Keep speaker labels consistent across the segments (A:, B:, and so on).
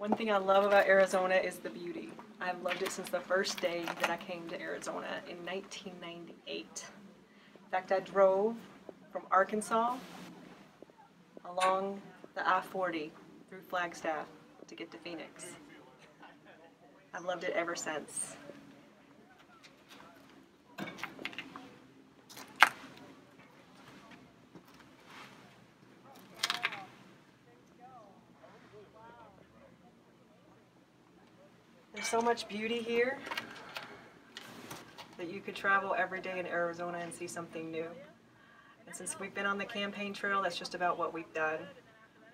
A: One thing I love about Arizona is the beauty. I've loved it since the first day that I came to Arizona in 1998. In fact, I drove from Arkansas along the I-40 through Flagstaff to get to Phoenix. I've loved it ever since. There's so much beauty here that you could travel every day in Arizona and see something new. And since we've been on the campaign trail, that's just about what we've done.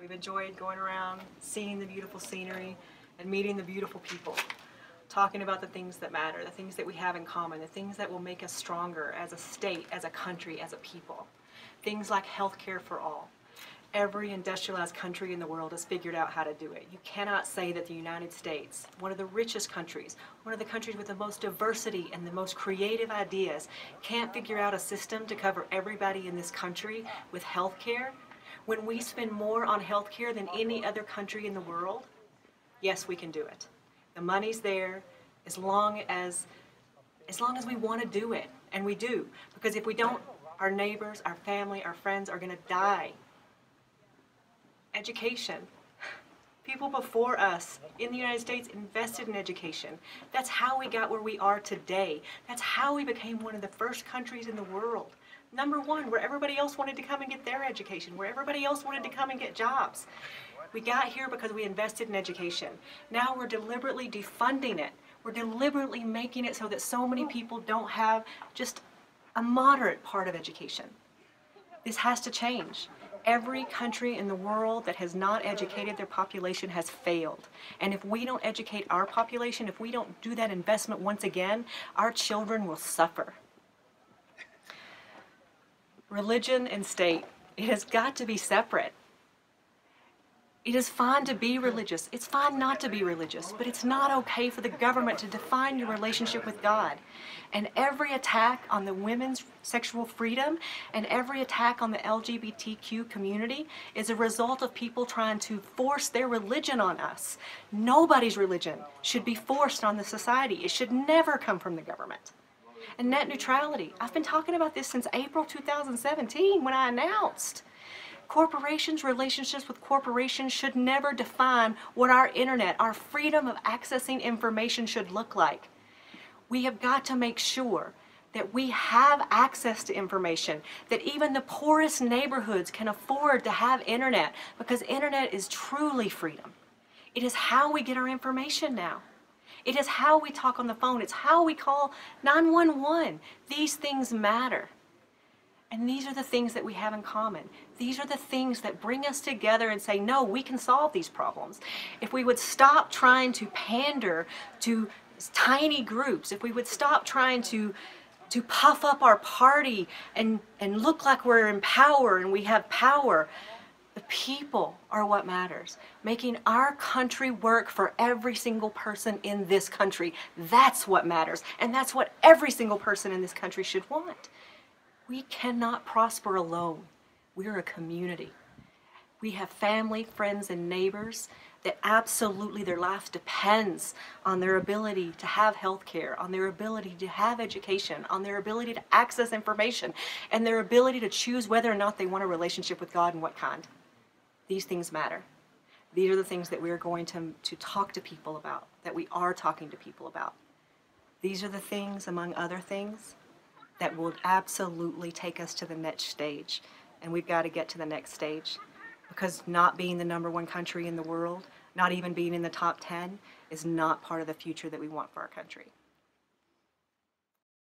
A: We've enjoyed going around, seeing the beautiful scenery, and meeting the beautiful people. Talking about the things that matter, the things that we have in common, the things that will make us stronger as a state, as a country, as a people. Things like healthcare for all. Every industrialized country in the world has figured out how to do it. You cannot say that the United States, one of the richest countries, one of the countries with the most diversity and the most creative ideas, can't figure out a system to cover everybody in this country with healthcare. When we spend more on healthcare than any other country in the world, yes, we can do it. The money's there as long as we want to do it, and we do. Because if we don't, our neighbors, our family, our friends are going to die. Education. People before us in the United States invested in education. That's how we got where we are today. That's how we became one of the first countries in the world. Number one, where everybody else wanted to come and get their education, where everybody else wanted to come and get jobs. We got here because we invested in education. Now we're deliberately defunding it. We're deliberately making it so that so many people don't have just a moderate part of education. This has to change. Every country in the world that has not educated their population has failed. And if we don't educate our population, if we don't do that investment once again, our children will suffer. Religion and state, it has got to be separate. It is fine to be religious. It's fine not to be religious, but it's not okay for the government to define your relationship with God. And every attack on the women's sexual freedom and every attack on the LGBTQ community is a result of people trying to force their religion on us. Nobody's religion should be forced on the society. It should never come from the government. And net neutrality. I've been talking about this since April 2017 when I announced. Corporations, relationships with corporations should never define what our internet, our freedom of accessing information should look like. We have got to make sure that we have access to information, that even the poorest neighborhoods can afford to have internet, because internet is truly freedom. It is how we get our information now. It is how we talk on the phone. It's how we call 911. These things matter. And these are the things that we have in common. These are the things that bring us together and say, no, we can solve these problems. If we would stop trying to pander to tiny groups, if we would stop trying to puff up our party and look like we're in power and we have power, the people are what matters. Making our country work for every single person in this country, that's what matters. And that's what every single person in this country should want. We cannot prosper alone. We're a community. We have family, friends, and neighbors that absolutely their life depends on their ability to have health care, on their ability to have education, on their ability to access information, and their ability to choose whether or not they want a relationship with God and what kind. These things matter. These are the things that we're going to talk to people about, that we are talking to people about. These are the things, among other things, that will absolutely take us to the next stage. And we've got to get to the next stage, because not being the #1 country in the world, not even being in the top 10, is not part of the future that we want for our country.